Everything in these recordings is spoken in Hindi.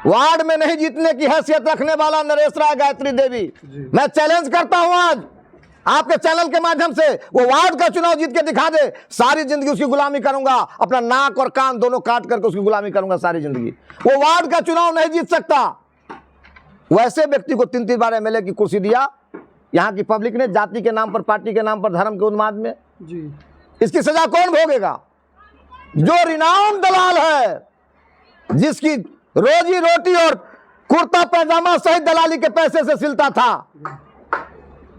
वार्ड में नहीं जीतने की हैसियत रखने वाला नरेश राय गायत्री देवी, मैं चैलेंज करता हूं आज आपके चैनल के माध्यम से, वो वार्ड का चुनाव जीत के दिखा दे, सारी जिंदगी उसकी गुलामी करूंगा, अपना नाक और कान दोनों काट करके उसकी गुलामी करूंगा सारी जिंदगी। वो वार्ड का चुनाव नहीं जीत सकता। वैसे व्यक्ति को 3-3 बार एमएलए की कुर्सी दिया यहाँ की पब्लिक ने, जाति के नाम पर, पार्टी के नाम पर, धर्म के उन्माद में जी। इसकी सजा कौन भोगेगा? जो रिनाउंड दलाल है, जिसकी रोजी रोटी और कुर्ता पैजामा सहित दलाली के पैसे से सिलता था,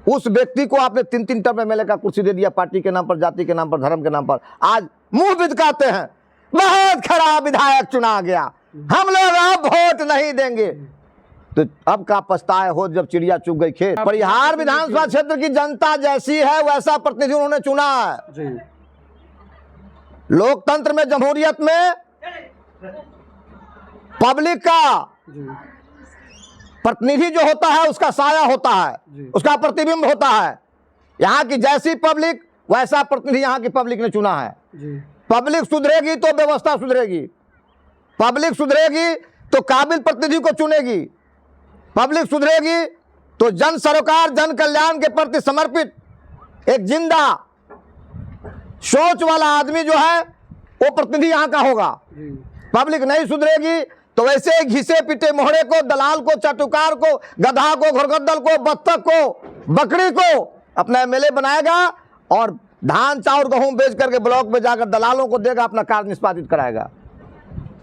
उस व्यक्ति को आपने 3-3 टर्म एमएलए का कुर्सी दे दिया, पार्टी के नाम पर, जाति के नाम पर, धर्म के नाम पर। आज मुंह बिदकाते हैं, बहुत खराब विधायक चुना गया, हम लोग अब वोट नहीं देंगे। तो अब का पछताए हो जब चिड़िया चुग गई खेत। परिहार विधानसभा क्षेत्र की जनता जैसी है वैसा प्रतिनिधि उन्होंने चुना है। लोकतंत्र में, जमहूरियत में पब्लिक का प्रतिनिधि जो होता है उसका साया होता है, उसका प्रतिबिंब होता है। यहाँ की जैसी पब्लिक वैसा प्रतिनिधि यहाँ की पब्लिक ने चुना है। पब्लिक सुधरेगी तो व्यवस्था सुधरेगी, पब्लिक सुधरेगी तो काबिल प्रतिनिधि को चुनेगी, पब्लिक सुधरेगी तो जन सरोकार, जन कल्याण के प्रति समर्पित एक जिंदा सोच वाला आदमी जो है वो प्रतिनिधि यहाँ का होगा। पब्लिक नहीं सुधरेगी तो वैसे घिसे पिटे मोहरे को, दलाल को, चटुकार को, गधा को, घुरगद्दल को, बत्तख को, बकरी को अपना एमएलए बनाएगा और धान चाउर गेहूं बेच करके ब्लॉक में जाकर दलालों को देगा, अपना कार्य निष्पादित कराएगा।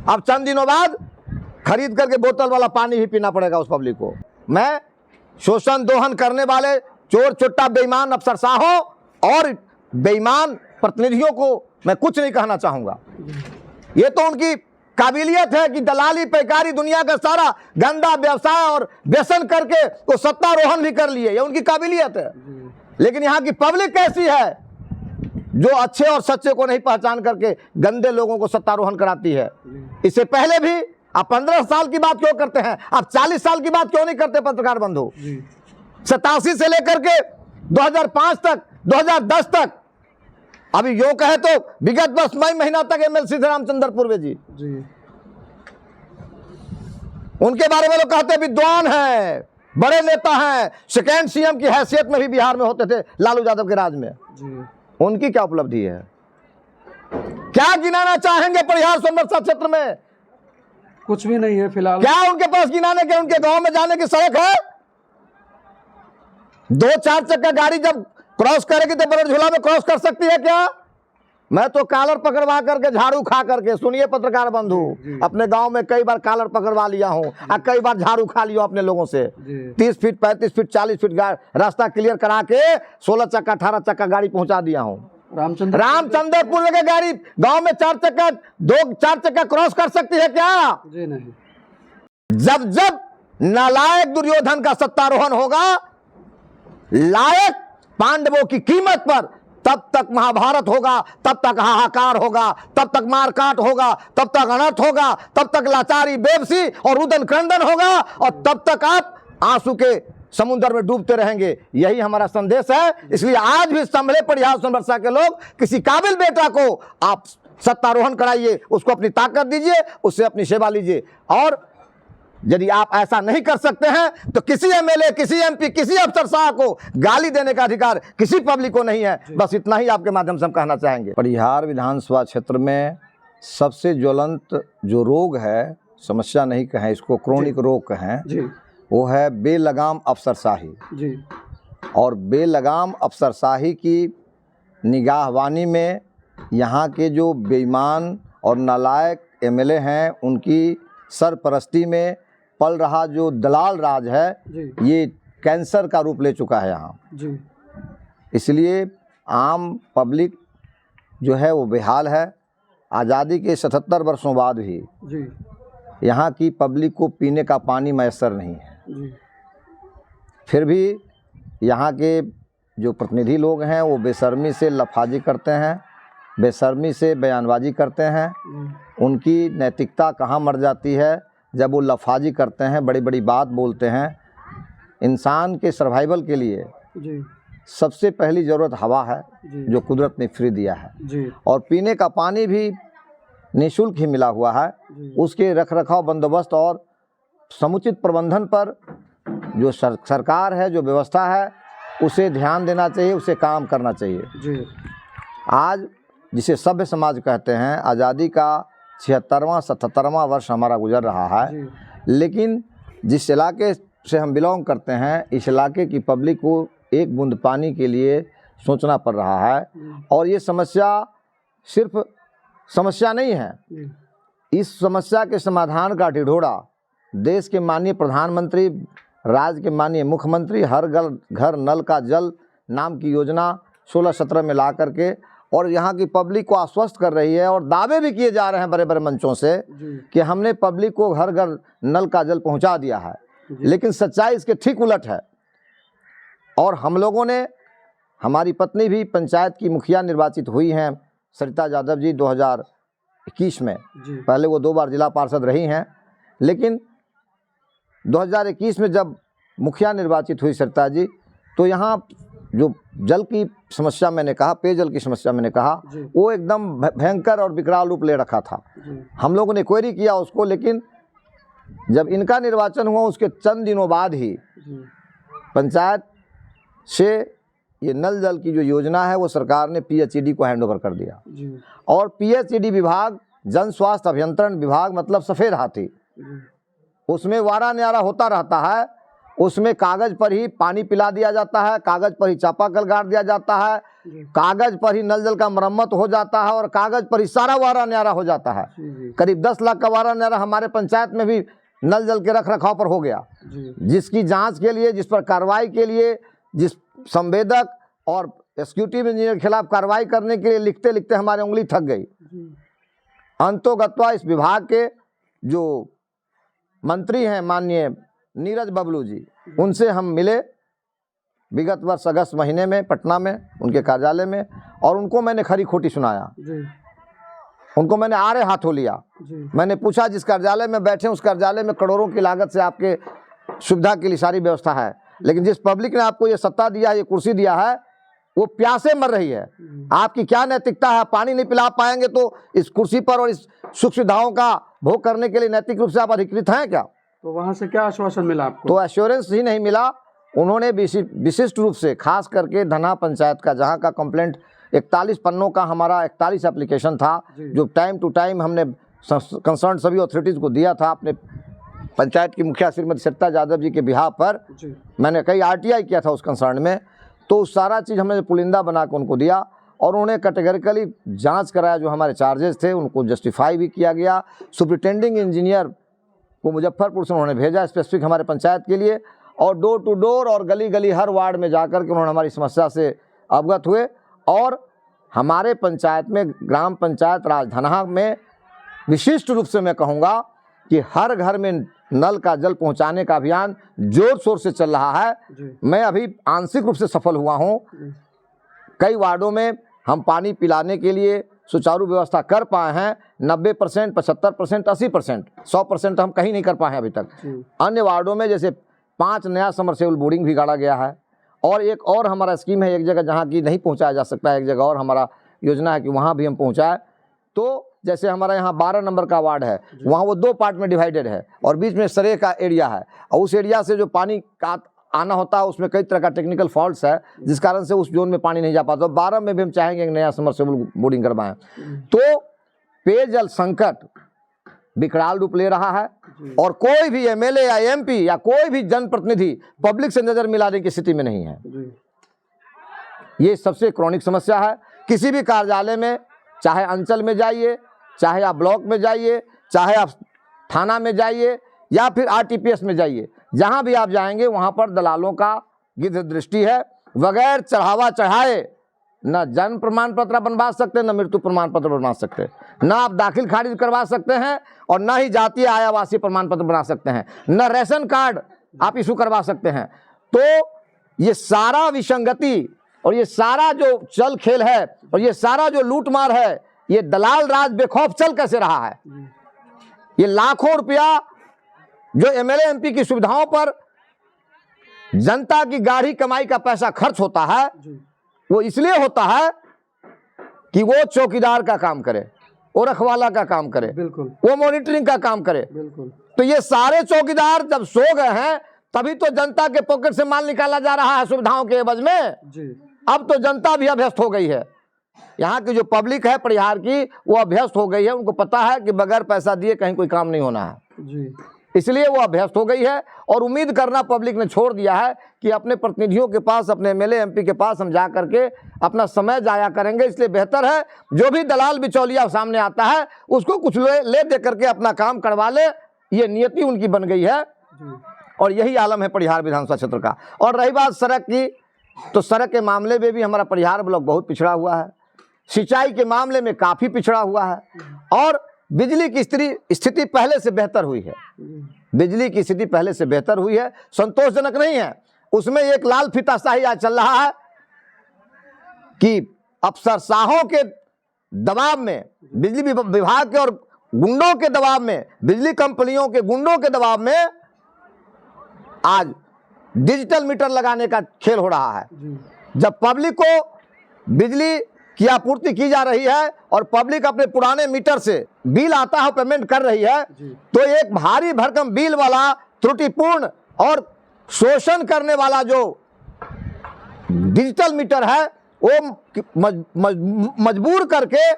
अब चंद दिनों बाद खरीद करके बोतल वाला पानी भी पीना पड़ेगा उस पब्लिक को। मैं शोषण दोहन करने वाले चोर चुट्टा बेईमान अफसरशाहों और बेईमान प्रतिनिधियों को मैं कुछ नहीं कहना चाहूंगा। ये तो उनकी काबिलियत है कि दलाली पैकारी दुनिया का सारा गंदा व्यवसाय और व्यसन करके वो सत्तारोहण भी कर लिए, ये उनकी काबिलियत है। लेकिन यहाँ की पब्लिक कैसी है जो अच्छे और सच्चे को नहीं पहचान करके गंदे लोगों को सत्तारोहण कराती है। इससे पहले भी आप 15 साल की बात क्यों करते हैं, आप 40 साल की बात क्यों नहीं करते पत्रकार बंधु? 87 से लेकर के 2005 तक, 2010 तक, अभी यो कहे तो विगत वर्ष मई महीना तक एमएल सीतारामचंद्र पूर्वे जी, उनके बारे में लोग कहते विद्वान हैं, बड़े नेता हैं, सेकेंड सीएम की हैसियत में भी बिहार में होते थे लालू यादव के राज में। उनकी क्या उपलब्धि है? क्या गिनाना चाहेंगे परिहार सोनबरसा क्षेत्र में? कुछ भी नहीं है फिलहाल। क्या उनके पास गिनाने के, उनके गांव में जाने की सड़क है? 2-4 चक्का गाड़ी जब क्रॉस करेगी तो बड़े झूला में क्रॉस कर सकती है क्या? मैं तो कॉलर पकड़वा करके, झाड़ू खा करके, सुनिए पत्रकार बंधु, अपने गांव में कई बार कॉलर पकड़वा लिया हूं और कई बार झाड़ू खा लिया अपने लोगों से। 30 फीट, 35 फीट, 40 फीट रास्ता क्लियर करा के 16 चक्का, 18 चक्का गाड़ी पहुंचा दिया हूं। रामचंद्रपुर के गाड़ी गांव में 4 चक्का, 2-4 चक्का क्रॉस कर सकती है क्या? जी नहीं। जब जब नालायक दुर्योधन का सत्तारोहण होगा लायक पांडवों की कीमत पर, तब तक महाभारत होगा, तब तक हाहाकार होगा, तब तक मारकाट होगा, तब तक अनर्थ होगा, तब तक लाचारी, बेबसी और रुदन क्रंदन होगा और तब तक आप आंसू के समुद्र में डूबते रहेंगे। यही हमारा संदेश है। इसलिए आज भी संभले परिहार सोनबरसा के लोग, किसी काबिल बेटा को आप सत्तारोहण कराइए, उसको अपनी ताकत दीजिए, उससे अपनी सेवा लीजिए। और यदि आप ऐसा नहीं कर सकते हैं तो किसी एमएलए, किसी एमपी, किसी अफसरशाह को गाली देने का अधिकार किसी पब्लिक को नहीं है। बस इतना ही आपके माध्यम से हम कहना चाहेंगे। परिहार विधानसभा क्षेत्र में सबसे ज्वलंत जो रोग है, समस्या नहीं कहें इसको, क्रोनिक रोग कहें, वो है बेलगाम अफसरशाही। और बेलगाम अफसरशाही की निगाहबानी में यहाँ के जो बेईमान और नालायक एमएलए हैं, उनकी सरपरस्ती में पल रहा जो दलाल राज है, ये कैंसर का रूप ले चुका है यहाँ। इसलिए आम पब्लिक जो है वो बेहाल है। आज़ादी के 77 वर्षों बाद भी यहाँ की पब्लिक को पीने का पानी मैसर नहीं है। फिर भी यहाँ के जो प्रतिनिधि लोग हैं वो बेशर्मी से लफाजी करते हैं, बेशर्मी से बयानबाजी करते हैं। उनकी नैतिकता कहाँ मर जाती है जब वो लफाजी करते हैं, बड़ी बड़ी बात बोलते हैं। इंसान के सर्वाइवल के लिए सबसे पहली ज़रूरत हवा है जो कुदरत ने फ्री दिया है, और पीने का पानी भी निःशुल्क ही मिला हुआ है। उसके रख रखाव, बंदोबस्त और समुचित प्रबंधन पर जो सरकार है, जो व्यवस्था है, उसे ध्यान देना चाहिए, उसे काम करना चाहिए जी। आज जिसे सभ्य समाज कहते हैं, आज़ादी का 76वां 77वां वर्ष हमारा गुजर रहा है, लेकिन जिस इलाके से हम बिलोंग करते हैं, इस इलाके की पब्लिक को एक बूंद पानी के लिए सोचना पड़ रहा है। और ये समस्या सिर्फ समस्या नहीं है, इस समस्या के समाधान का ढिढोरा देश के माननीय प्रधानमंत्री, राज्य के माननीय मुख्यमंत्री हर घर नल का जल नाम की योजना 16-17 में ला करके और यहाँ की पब्लिक को आश्वस्त कर रही है। और दावे भी किए जा रहे हैं बड़े बड़े मंचों से कि हमने पब्लिक को घर घर नल का जल पहुँचा दिया है, लेकिन सच्चाई इसके ठीक उलट है। और हम लोगों ने, हमारी पत्नी भी पंचायत की मुखिया निर्वाचित हुई हैं, सरिता यादव जी 2021 में। पहले वो 2 बार जिला पार्षद रही हैं, लेकिन 2021 में जब मुखिया निर्वाचित हुई सरिता जी, तो यहाँ जो जल की समस्या मैंने कहा, पेयजल की समस्या मैंने कहा, वो एकदम भयंकर और विकराल रूप ले रखा था। हम लोगों ने क्वेरी किया उसको, लेकिन जब इनका निर्वाचन हुआ उसके चंद दिनों बाद ही पंचायत से ये नल जल की जो योजना है वो सरकार ने पीएचईडी को हैंड ओवर कर दिया। और पीएचईडी विभाग जन स्वास्थ्य अभियंत्रण विभाग मतलब सफ़ेद हाथी, उसमें वारा न्यारा होता रहता है। उसमें कागज़ पर ही पानी पिला दिया जाता है, कागज़ पर ही चापाकल गाड़ दिया जाता है, कागज़ पर ही नल जल का मरम्मत हो जाता है और कागज़ पर ही सारा वारा न्यारा हो जाता है। करीब 10 लाख का वारा न्यारा हमारे पंचायत में भी नल जल के रख रखाव पर हो गया, जिसकी जांच के लिए, जिस पर कार्रवाई के लिए, जिस संवेदक और एग्जीक्यूटिव इंजीनियर के खिलाफ कार्रवाई करने के लिए लिखते लिखते हमारी उंगली थक गई। अंतोगत्वा इस विभाग के जो मंत्री हैं माननीय नीरज बबलू जी, उनसे हम मिले विगत वर्ष अगस्त महीने में पटना में उनके कार्यालय में, और उनको मैंने खरी खोटी सुनाया। उनको मैंने आड़े हाथों लिया। मैंने पूछा, जिस कार्यालय में बैठे उस कार्यालय में करोड़ों की लागत से आपके सुविधा के लिए सारी व्यवस्था है, लेकिन जिस पब्लिक ने आपको ये सत्ता दिया, ये कुर्सी दिया है, वो प्यासे मर रही है। आपकी क्या नैतिकता है? पानी नहीं पिला पाएंगे तो इस कुर्सी पर और इस सुख सुविधाओं का भोग करने के लिए नैतिक रूप से आप अधिकृत हैं क्या? तो वहां से क्या आश्वासन मिला आपको? तो एश्योरेंस ही नहीं मिला। उन्होंने विशिष्ट रूप से खास करके धना पंचायत का, जहां का कंप्लेंट 41 पन्नों का हमारा 41 एप्लीकेशन था, जो टाइम टू टाइम हमने कंसर्न सभी अथॉरिटीज़ को दिया था। अपने पंचायत की मुखिया श्रीमती सरिता यादव जी के बिहाफ पर मैंने कई RTI किया था उस कंसर्न में, तो सारा चीज़ हमने पुलिंदा बना के उनको दिया और उन्हें कैटेगरिकली जांच कराया। जो हमारे चार्जेस थे उनको जस्टिफाई भी किया गया। सुपरिटेंडिंग इंजीनियर को मुजफ्फरपुर से उन्होंने भेजा स्पेसिफिक हमारे पंचायत के लिए, और डोर टू डोर और गली गली हर वार्ड में जाकर के उन्होंने हमारी समस्या से अवगत हुए। और हमारे पंचायत में, ग्राम पंचायत राज धनहा में विशिष्ट रूप से मैं कहूँगा कि हर घर में नल का जल पहुंचाने का अभियान जोर शोर से चल रहा है। मैं अभी आंशिक रूप से सफल हुआ हूं। कई वार्डों में हम पानी पिलाने के लिए सुचारू व्यवस्था कर पाए हैं। 90%, 75%, 80%, 100% हम कहीं नहीं कर पाए हैं अभी तक। अन्य वार्डों में जैसे 5 नया समरसेबल बोरिंग भी गाड़ा गया है, और एक और हमारा स्कीम है, एक जगह जहाँ की नहीं पहुँचाया जा सकता है, एक जगह और हमारा योजना है कि वहाँ भी हम पहुँचाएँ। तो जैसे हमारा यहाँ 12 नंबर का वार्ड है, वहाँ वो 2 पार्ट में डिवाइडेड है और बीच में सरे का एरिया है, और उस एरिया से जो पानी का आना होता है उसमें कई तरह का टेक्निकल फॉल्ट्स है, जिस कारण से उस जोन में पानी नहीं जा पाता। 12 में भी हम चाहेंगे एक नया समरसेबल बोरिंग करवाएं। तो पेयजल संकट विकराल रूप ले रहा है, और कोई भी MLA या MP या कोई भी जनप्रतिनिधि पब्लिक से नजर मिलाने की स्थिति में नहीं है। ये सबसे क्रॉनिक समस्या है। किसी भी कार्यालय में, चाहे अंचल में जाइए, चाहे आप ब्लॉक में जाइए, चाहे आप थाना में जाइए या फिर RTPS में जाइए, जहां भी आप जाएंगे वहां पर दलालों का गिद्ध दृष्टि है। बगैर चढ़ावा चढ़ाए न जन्म प्रमाण पत्र बनवा सकते, न मृत्यु प्रमाण पत्र बनवा सकते, न आप दाखिल खारिज करवा सकते हैं, और न ही जातीय आयावासी प्रमाण पत्र बना सकते हैं, न रेशन कार्ड आप इशू करवा सकते हैं। तो ये सारा विसंगति और ये सारा जो चल खेल है और ये सारा जो लूटमार है, ये दलाल राज बेखौफ चल कैसे रहा है? ये लाखों रुपया जो MLA MP की सुविधाओं पर जनता की गाढ़ी कमाई का पैसा खर्च होता है, वो इसलिए होता है कि वो चौकीदार का काम करे, वो रखवाला का काम करे, बिल्कुल, वो मॉनिटरिंग का काम करे। बिल्कुल। तो ये सारे चौकीदार जब सो गए हैं तभी तो जनता के पॉकेट से माल निकाला जा रहा है सुविधाओं के एवज में। जी। अब तो जनता भी अभ्यस्त हो गई है, यहाँ की जो पब्लिक है परिहार की वो अभ्यस्त हो गई है। उनको पता है कि बगैर पैसा दिए कहीं कोई काम नहीं होना है, जी। इसलिए वो अभ्यस्त हो गई है। और उम्मीद करना पब्लिक ने छोड़ दिया है कि अपने प्रतिनिधियों के पास, अपने एमएलए एमपी के पास हम जा करके अपना समय जाया करेंगे। इसलिए बेहतर है जो भी दलाल बिचौलिया सामने आता है उसको कुछ ले दे करके अपना काम करवा ले। ये नियति उनकी बन गई है और यही आलम है परिहार विधानसभा क्षेत्र का। और रही बात सड़क की, तो सड़क के मामले में भी हमारा परिहार ब्लॉक बहुत पिछड़ा हुआ है, सिंचाई के मामले में काफ़ी पिछड़ा हुआ है और बिजली की स्थिति पहले से बेहतर हुई है। बिजली की स्थिति पहले से बेहतर हुई है, संतोषजनक नहीं है। उसमें एक लाल फीताशाही आज चल रहा है कि अफसरशाहों के दबाव में, बिजली विभाग के और गुंडों के दबाव में, बिजली कंपनियों के गुंडों के दबाव में आज डिजिटल मीटर लगाने का खेल हो रहा है। जब पब्लिक को बिजली की आपूर्ति की जा रही है और पब्लिक अपने पुराने मीटर से बिल आता है पेमेंट कर रही है, तो एक भारी भरकम बिल वाला, त्रुटिपूर्ण और शोषण करने वाला जो डिजिटल मीटर है वो मजबूर करके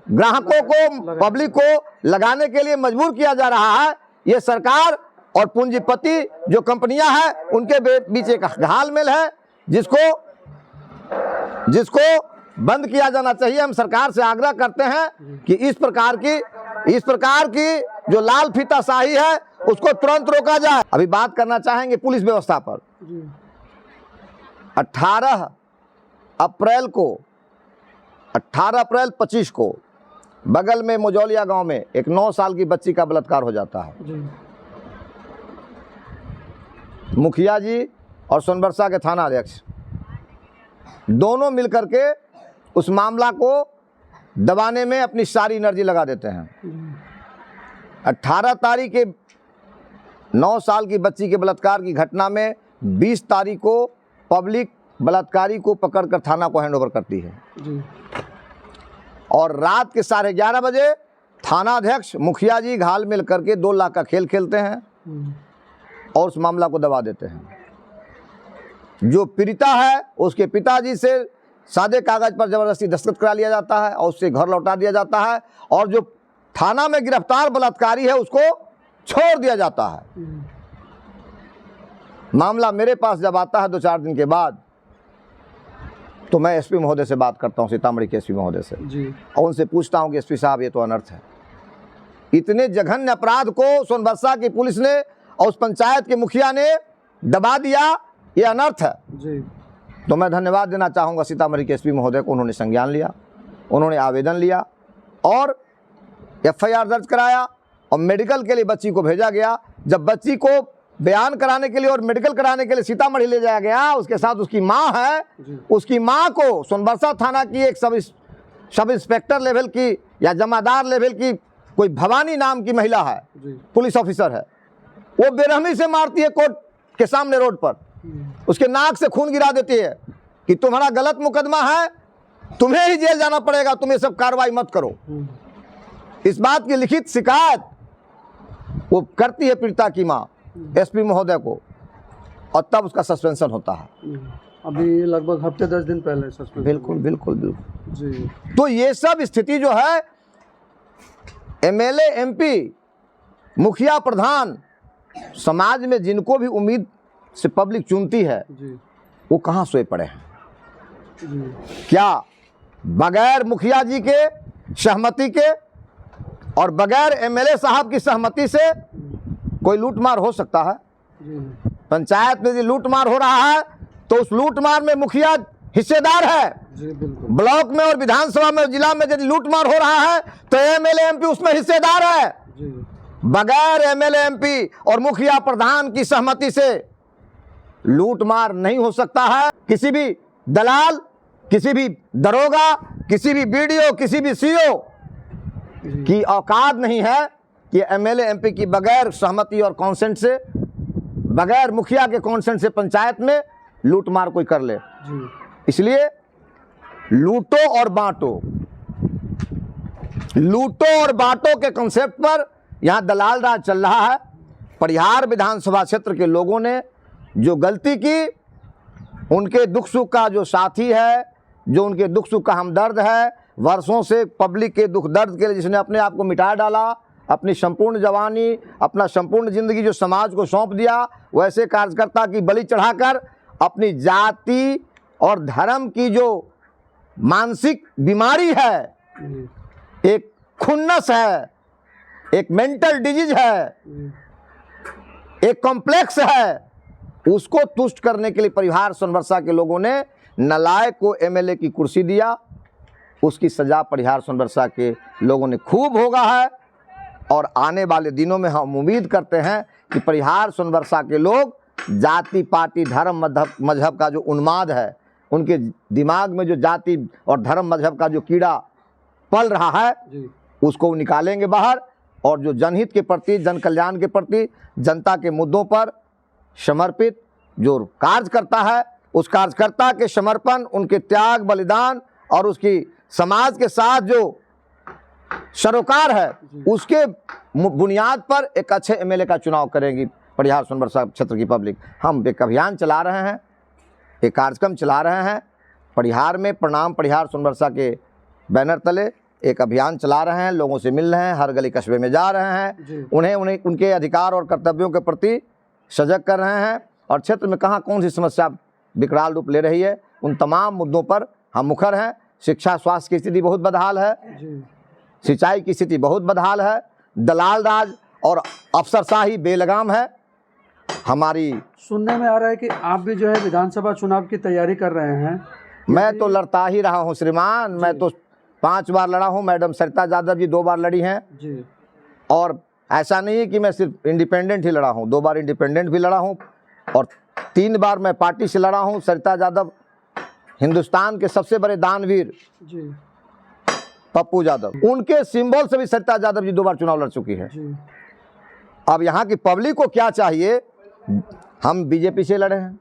ग्राहकों को, पब्लिक को लगाने के लिए मजबूर किया जा रहा है। ये सरकार और पूंजीपति जो कंपनियां हैं उनके बीच एक घालमेल है जिसको बंद किया जाना चाहिए। हम सरकार से आग्रह करते हैं कि इस प्रकार की जो लाल फीताशाही है उसको तुरंत रोका जाए। अभी बात करना चाहेंगे पुलिस व्यवस्था पर। 18 अप्रैल 25 को बगल में मझौलिया गांव में एक 9 साल की बच्ची का बलात्कार हो जाता है। मुखिया जी और सोनबरसा के थाना अध्यक्ष दोनों मिलकर के उस मामला को दबाने में अपनी सारी एनर्जी लगा देते हैं। 18 तारीख के 9 साल की बच्ची के बलात्कार की घटना में 20 तारीख को पब्लिक बलात्कारी को पकड़कर थाना को हैंडओवर करती है और रात के 11:30 बजे थाना अध्यक्ष मुखिया जी घाल मिल करके 2 लाख का खेल खेलते हैं और उस मामला को दबा देते हैं। जो पीड़िता है उसके पिताजी से सादे कागज पर जबरदस्ती दस्तखत करा लिया जाता है और उससे घर लौटा दिया जाता है और जो थाना में गिरफ्तार बलात्कारी है उसको छोड़ दिया जाता है। मामला मेरे पास जब आता है 2-4 दिन के बाद तो मैं एसपी महोदय से बात करता हूं, सीतामढ़ी के एसपी महोदय से जी। और उनसे पूछता हूं कि एसपी साहब ये तो अनर्थ है, इतने जघन्य अपराध को सोनबरसा की पुलिस ने और उस पंचायत के मुखिया ने दबा दिया, ये अनर्थ है जी। तो मैं धन्यवाद देना चाहूँगा सीतामढ़ी के एसपी महोदय को। उन्होंने संज्ञान लिया, उन्होंने आवेदन लिया और एफआईआर दर्ज कराया और मेडिकल के लिए बच्ची को भेजा गया। जब बच्ची को बयान कराने के लिए और मेडिकल कराने के लिए सीतामढ़ी ले जाया गया, उसके साथ उसकी माँ है, उसकी माँ को सोनबरसा थाना की एक सब इंस्पेक्टर लेवल की या जमादार लेवल की कोई भवानी नाम की महिला है, पुलिस ऑफिसर है, वो बेरहमी से मारती है कोर्ट के सामने रोड पर, उसके नाक से खून गिरा देती है कि तुम्हारा गलत मुकदमा है, तुम्हें ही जेल जाना पड़ेगा, तुम ये सब कार्रवाई मत करो। इस बात की लिखित शिकायत वो करती है पीड़िता की माँ एसपी महोदय को और तब उसका सस्पेंशन होता है। अभी लगभग हफ्ते 10 दिन पहले सस्पेंशन। बिल्कुल बिल्कुल बिल्कुल जी। तो ये सब स्थिति जो है एमएलए एमपी मुखिया प्रधान समाज में जिनको भी उम्मीद से पब्लिक चुनती है जी, वो कहाँ सोए पड़े हैं जी। क्या बगैर मुखिया जी के सहमति के और बगैर एमएलए साहब की सहमति से कोई लूटमार हो सकता है? पंचायत में यदि लूटमार हो रहा है तो उस लूटमार में मुखिया हिस्सेदार है जी, ब्लॉक में और विधानसभा में जिला में यदि लूटमार हो रहा है तो एमएलए एमपी उसमें हिस्सेदार है जी। बगैर एमएलए एमपी और मुखिया प्रधान की सहमति से लूटमार नहीं हो सकता है। किसी भी दलाल, किसी भी दरोगा, किसी भी बीडीओ, किसी भी सीओ की औकात नहीं है कि एमएलए एमपी की बगैर सहमति और कॉन्सेंट से, बगैर मुखिया के कॉन्सेंट से पंचायत में लूटमार कोई कर ले। इसलिए लूटो और बांटो, लूटो और बांटो के कॉन्सेप्ट पर यहाँ दलाल राज चल रहा है। परिहार विधानसभा क्षेत्र के लोगों ने जो गलती की, उनके दुख सुख का जो साथी है, जो उनके दुख सुख का हमदर्द है, वर्षों से पब्लिक के दुख दर्द के लिए जिसने अपने आप को मिटा डाला, अपनी संपूर्ण जवानी, अपना संपूर्ण जिंदगी जो समाज को सौंप दिया, वैसे कार्यकर्ता की बलि चढ़ाकर अपनी जाति और धर्म की जो मानसिक बीमारी है, एक खुन्नस है, एक मेंटल डिजीज है, एक कॉम्प्लेक्स है, उसको तुष्ट करने के लिए परिहार सोनबरसा के लोगों ने नालायक को एमएलए की कुर्सी दिया। उसकी सजा परिहार सोनबरसा के लोगों ने खूब भोगा है और आने वाले दिनों में हम उम्मीद करते हैं कि परिहार सोनबरसा के लोग जाति पाति धर्म मजहब का जो उन्माद है, उनके दिमाग में जो जाति और धर्म मजहब का जो कीड़ा पल रहा है, उसको निकालेंगे बाहर और जो जनहित के प्रति, जन कल्याण के प्रति, जनता के मुद्दों पर समर्पित जो कार्य करता है, उस कार्यकर्ता के समर्पण, उनके त्याग बलिदान और उसकी समाज के साथ जो सरोकार है, उसके बुनियाद पर एक अच्छे एमएलए का चुनाव करेंगी परिहार सोनबरसा क्षेत्र की पब्लिक। हम एक अभियान चला रहे हैं, एक कार्यक्रम चला रहे हैं परिहार में, प्रणाम परिहार सोनबरसा के बैनर तले एक अभियान चला रहे हैं, लोगों से मिल रहे हैं, हर गली कस्बे में जा रहे हैं, उन्हें उनके अधिकार और कर्तव्यों के प्रति सजग कर रहे हैं और क्षेत्र में कहाँ कौन सी समस्या विकराल रूप ले रही है, उन तमाम मुद्दों पर हम मुखर हैं। शिक्षा स्वास्थ्य की स्थिति बहुत बदहाल है, सिंचाई की स्थिति बहुत बदहाल है, दलाल राज और अफसरशाही बेलगाम है। हमारी सुनने में आ रहा है कि आप भी जो है विधानसभा चुनाव की तैयारी कर रहे हैं। मैं तो लड़ता ही रहा हूं श्रीमान, मैं तो 5 बार लड़ा हूं, मैडम सरिता यादव जी 2 बार लड़ी हैं जी। और ऐसा नहीं है कि मैं सिर्फ इंडिपेंडेंट ही लड़ा हूं, 2 बार इंडिपेंडेंट भी लड़ा हूं और 3 बार मैं पार्टी से लड़ा हूं। सरिता यादव हिंदुस्तान के सबसे बड़े दानवीर जी, पप्पू यादव, उनके सिंबल से भी सरिता यादव जी 2 बार चुनाव लड़ चुकी है। जी। अब यहाँ की पब्लिक को क्या चाहिए? हम बीजेपी से लड़े हैं,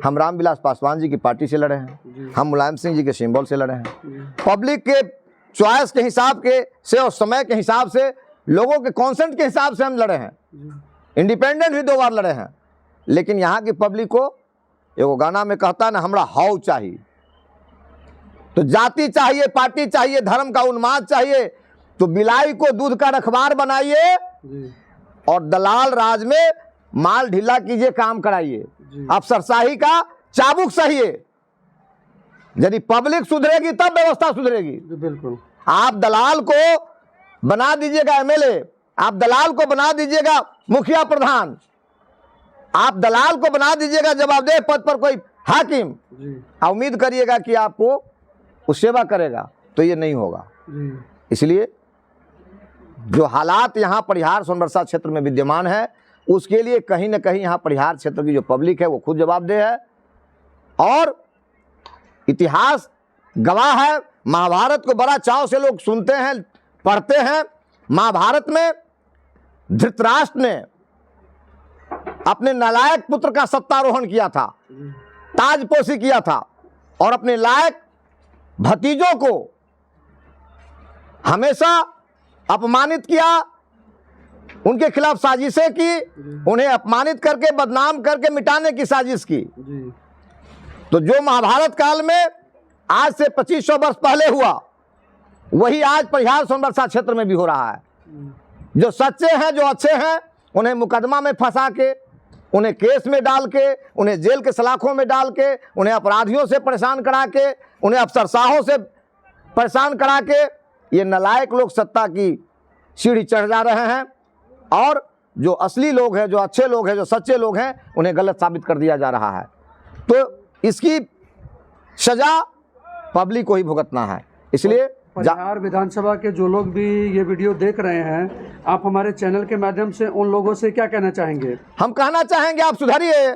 हम रामविलास पासवान जी की पार्टी से लड़े हैं, हम मुलायम सिंह जी के सिंबल से लड़े हैं। पब्लिक के चॉइस के हिसाब के से और समय के हिसाब से, लोगों के कॉन्सेंट के हिसाब से हम लड़े हैं। इंडिपेंडेंट भी 2 बार लड़े हैं, लेकिन यहाँ की पब्लिक को एगो गाना में कहता है ना, हमरा हाउ चाहिए। तो जाति चाहिए, पार्टी चाहिए, धर्म का उन्माद चाहिए, तो बिलाई को दूध का रखवार बनाइए और दलाल राज में माल ढीला कीजिए, काम कराइए, अफसरशाही का चाबुक सहिए। यदि पब्लिक सुधरेगी तब व्यवस्था सुधरेगी। बिल्कुल। आप दलाल को बना दीजिएगा एमएलए, आप दलाल को बना दीजिएगा मुखिया प्रधान, आप दलाल को बना दीजिएगा जवाबदेह पद पर कोई हाकिम, उम्मीद करिएगा कि आपको वो सेवा करेगा, तो ये नहीं होगा। इसलिए जो हालात यहाँ परिहार सोनबरसा क्षेत्र में विद्यमान है, उसके लिए कहीं न कहीं यहाँ परिहार क्षेत्र की जो पब्लिक है वो खुद जवाबदेह है। और इतिहास गवाह है, महाभारत को बड़ा चाव से लोग सुनते हैं, पढ़ते हैं। महाभारत में धृतराष्ट्र ने अपने नालायक पुत्र का सत्तारोहण किया था, ताजपोशी किया था और अपने लायक भतीजों को हमेशा अपमानित किया, उनके खिलाफ साजिशें की, उन्हें अपमानित करके बदनाम करके मिटाने की साजिश की। तो जो महाभारत काल में आज से 2500 वर्ष पहले हुआ, वही आज परिहार सोनबरसा क्षेत्र में भी हो रहा है। जो सच्चे हैं, जो अच्छे हैं, उन्हें मुकदमा में फंसा के, उन्हें केस में डाल के, उन्हें जेल के सलाखों में डाल के, उन्हें अपराधियों से परेशान करा के, उन्हें अफसरशाहों से परेशान करा के ये नालायक लोग सत्ता की सीढ़ी चढ़ जा रहे हैं और जो असली लोग हैं, जो अच्छे लोग हैं, जो सच्चे लोग हैं, उन्हें गलत साबित कर दिया जा रहा है। तो इसकी सजा पब्लिक को ही भुगतना है। इसलिए परिहार विधानसभा के जो लोग भी ये वीडियो देख रहे हैं, आप हमारे चैनल के माध्यम से उन लोगों से क्या कहना चाहेंगे? हम कहना चाहेंगे आप सुधरिए।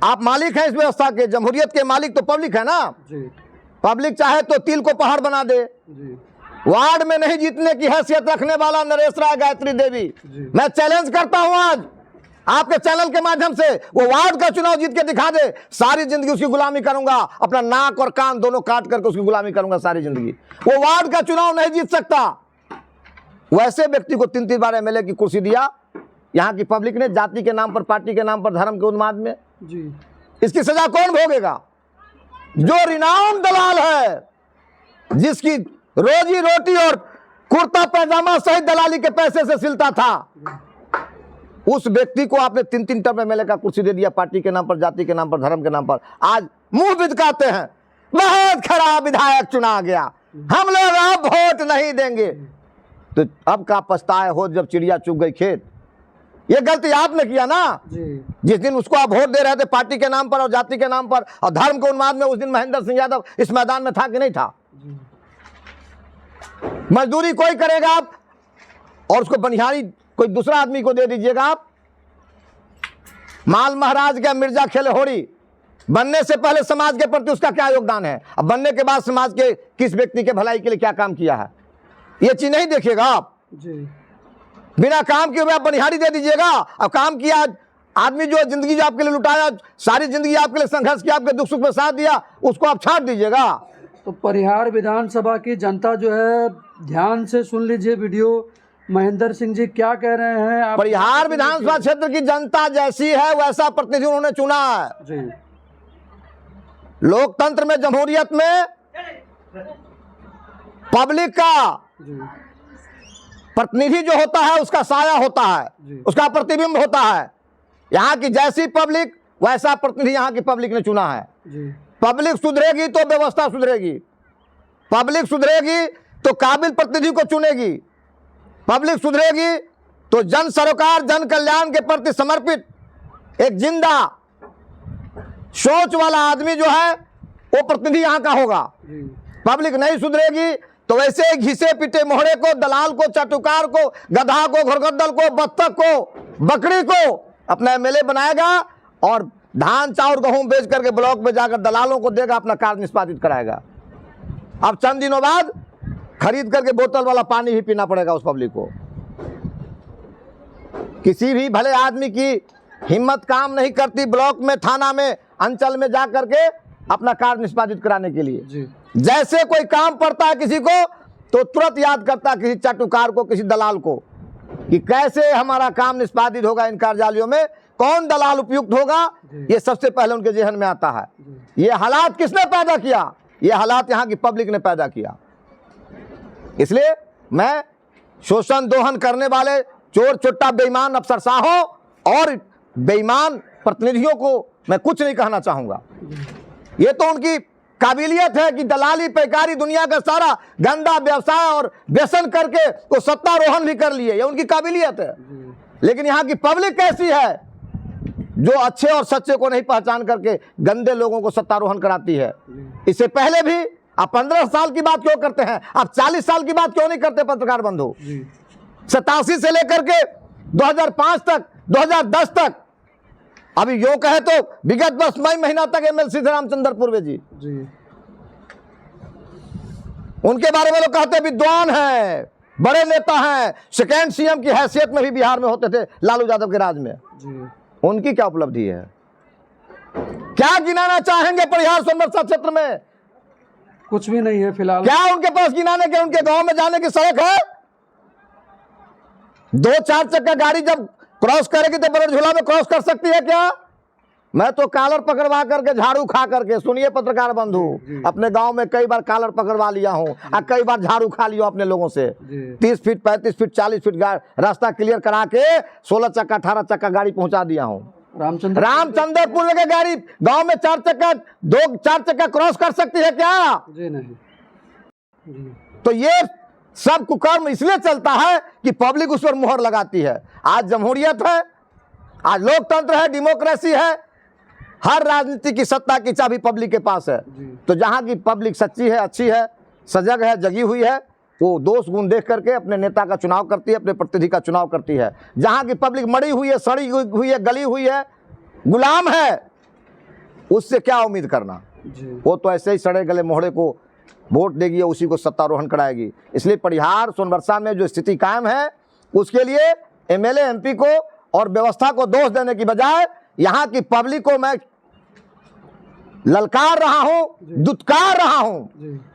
आप मालिक हैं इस व्यवस्था के, जमहूरियत के मालिक तो पब्लिक है ना जी। पब्लिक चाहे तो तिल को पहाड़ बना दे जी। वार्ड में नहीं जीतने की हैसियत रखने वाला नरेश राय गायत्री देवी, मैं चैलेंज करता हूं आज आपके चैनल के माध्यम से, वो वार्ड का चुनाव जीत के दिखा दे, सारी जिंदगी उसकी गुलामी करूंगा, अपना नाक और कान दोनों काट करके उसकी गुलामी करूंगा सारी जिंदगी। वो वार्ड का चुनाव नहीं जीत सकता। वैसे व्यक्ति को 3-3 बार एमएलए की कुर्सी दिया, यहाँ की पब्लिक ने, जाति के नाम पर, पार्टी के नाम पर, धर्म के उन्माद में। जी। इसकी सजा कौन भोगेगा? जो रिनाउंड दलाल है, जिसकी रोजी रोटी और कुर्ता पैजामा सहित दलाली के पैसे से सिलता था, उस व्यक्ति को आपने 3-3 टर्म एमएलए का कुर्सी दे दिया, पार्टी के नाम पर, जाति के नाम पर, धर्म के नाम पर। आज मुंह बिदकाते हैं, बहुत खराब विधायक चुना गया, हम लोग अब वोट नहीं देंगे। तो अब का पछताए हो जब चिड़िया चुग गई खेत। ये गलती आपने किया ना जी। जिस दिन उसको आप वोट दे रहे थे पार्टी के नाम पर और जाति के नाम पर और धर्म के उन्माद में। उस दिन महेंद्र सिंह यादव इस मैदान में था कि नहीं था? जी। मजदूरी कोई करेगा आप और उसको बनिहारी कोई दूसरा आदमी को दे दीजिएगा आप। माल महाराज का मिर्जा खेल होड़ी बनने से पहले समाज के प्रति उसका क्या योगदान है, अब बनने के बाद समाज के किस व्यक्ति के भलाई के लिए क्या काम किया है, ये चीज नहीं देखिएगा आप। जी। बिना काम किए हुए आप बनिहारी दे दीजिएगा। अब काम किया आदमी जो जिंदगी जो आपके लिए लुटाया, सारी जिंदगी आपके लिए संघर्ष किया, आपके दुख सुख में साथ दिया, उसको आप छाट दीजिएगा। तो परिहार विधानसभा की जनता जो है, ध्यान से सुन लीजिए वीडियो, महेंद्र सिंह जी क्या कह रहे हैं। आप परिहार विधानसभा क्षेत्र की जनता जैसी है वैसा प्रतिनिधि उन्होंने चुना है। जी। लोकतंत्र में, जमहूरियत में पब्लिक का जी। प्रतिनिधि जो होता है उसका साया होता है, जी। उसका प्रतिबिंब होता है। यहाँ की जैसी पब्लिक वैसा प्रतिनिधि यहाँ की पब्लिक ने चुना है। जी। पब्लिक सुधरेगी तो व्यवस्था सुधरेगी, पब्लिक सुधरेगी तो काबिल प्रतिनिधि को चुनेगी, पब्लिक सुधरेगी तो जन सरोकार, जन कल्याण के प्रति समर्पित एक जिंदा सोच वाला आदमी जो है वो प्रतिनिधि यहाँ का होगा। जी। पब्लिक नहीं सुधरेगी तो वैसे घिसे पिटे मोहरे को, दलाल को, चटुकार को, गधा को, घुरगद्दल को, बत्तख को, बकरी को अपना एमएलए बनाएगा और धान चाउर गेहूं बेच करके ब्लॉक में जाकर दलालों को देगा, अपना कार्य निष्पादित कराएगा। अब चंद दिनों बाद खरीद करके बोतल वाला पानी भी पीना पड़ेगा उस पब्लिक को। किसी भी भले आदमी की हिम्मत काम नहीं करती ब्लॉक में, थाना में, अंचल में जा करके अपना कार्य निष्पादित कराने के लिए। जी। जैसे कोई काम पड़ता है किसी को तो तुरंत याद करता है किसी चटुकार को, किसी दलाल को, कि कैसे हमारा काम निष्पादित होगा इन कार्यालयों में, कौन दलाल उपयुक्त होगा, ये सबसे पहले उनके जहन में आता है। ये हालात किसने पैदा किया? ये हालात यहाँ की पब्लिक ने पैदा किया। इसलिए मैं शोषण दोहन करने वाले चोर चुट्टा बेईमान अफसरशाहों और बेईमान प्रतिनिधियों को मैं कुछ नहीं कहना चाहूंगा। ये तो उनकी काबिलियत है कि दलाली पैकारी दुनिया का सारा गंदा व्यवसाय और व्यसन करके वो सत्तारोहण भी कर लिए, ये उनकी काबिलियत है। लेकिन यहाँ की पब्लिक कैसी है जो अच्छे और सच्चे को नहीं पहचान करके गंदे लोगों को सत्तारोहण कराती है। इससे पहले भी आप 15 साल की बात क्यों करते हैं, आप 40 साल की बात क्यों नहीं करते पत्रकार बंधु? 87 से लेकर के 2005 तक, 2010 तक, अभी यो कहे तो विगत 10 मई महीना तक एमएल सीतारामचंद्र पूर्वे जी, उनके बारे में लोग कहते विद्वान हैं, बड़े नेता हैं, सेकेंड सीएम की हैसियत में भी बिहार में होते थे लालू यादव के राज में। उनकी क्या उपलब्धि है? क्या गिनाना चाहेंगे परिहार सोनबरसा क्षेत्र में? कुछ भी नहीं है फिलहाल। क्या उनके पास गिनाने के, उनके गांव में जाने की सड़क है? 2-4 चक्का गाड़ी जब क्रॉस करेगी तो बड़े झूला में क्रॉस कर सकती है क्या? मैं तो कॉलर पकड़वा करके, झाड़ू खा करके, सुनिए पत्रकार बंधु, अपने गांव में कई बार कॉलर पकड़वा लिया हूं और कई बार झाड़ू खा लिया अपने लोगों से। 30 फीट, 35 फीट, 40 फीट रास्ता क्लियर करा के 16 चक्का, 18 चक्का गाड़ी पहुंचा दिया हूं। रामचंद्रपुर के गाड़ी गांव में 4 चक्का, 2-4 चक्का क्रॉस कर सकती है क्या? जी नहीं। तो ये सब कुकर्म इसलिए चलता है कि पब्लिक उस पर मुहर लगाती है। आज जमहूरियत है, आज लोकतंत्र है, डेमोक्रेसी है, हर राजनीति की सत्ता की चाबी पब्लिक के पास है। तो जहां की पब्लिक सच्ची है, अच्छी है, सजग है, जगी हुई है, वो दोष गुण देख करके अपने नेता का चुनाव करती है, अपने प्रतिनिधि का चुनाव करती है। जहां की पब्लिक मड़ी हुई है, सड़ी हुई है, गली हुई है, गुलाम है, उससे क्या उम्मीद करना? वो तो ऐसे ही सड़े गले मोहड़े को वोट देगी, उसी को सत्तारोहण कराएगी। इसलिए परिहार सोनबरसा में जो स्थिति कायम है उसके लिए एमएलए एमपी को और व्यवस्था को दोष देने की बजाय यहाँ की पब्लिक को मैं ललकार रहा हूं, दुत्कार रहा हूं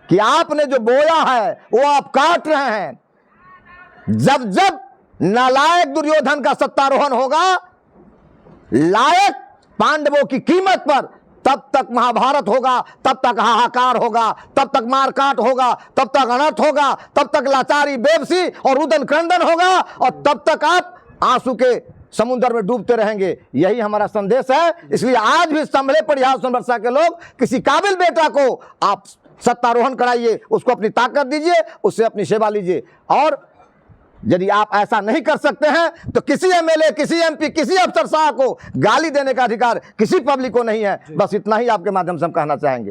कि आपने जो बोया है वो आप काट रहे हैं। जब जब नालायक दुर्योधन का सत्तारोहण होगा, लायक पांडवों की कीमत पर, तब तक महाभारत होगा, तब तक हाहाकार होगा, तब तक मारकाट होगा, तब तक अनर्थ होगा, तब तक लाचारी, बेबसी और रुदन क्रंदन होगा, और तब तक आप आंसू के समुद्र में डूबते रहेंगे। यही हमारा संदेश है। इसलिए आज भी संभले परिहार सोनबरसा के लोग, किसी काबिल बेटा को आप सत्तारोहण कराइए, उसको अपनी ताकत दीजिए, उससे अपनी सेवा लीजिए। और यदि आप ऐसा नहीं कर सकते हैं तो किसी एमएलए, किसी एमपी, किसी अफसर साहब को गाली देने का अधिकार किसी पब्लिक को नहीं है। बस इतना ही आपके माध्यम से हम कहना चाहेंगे।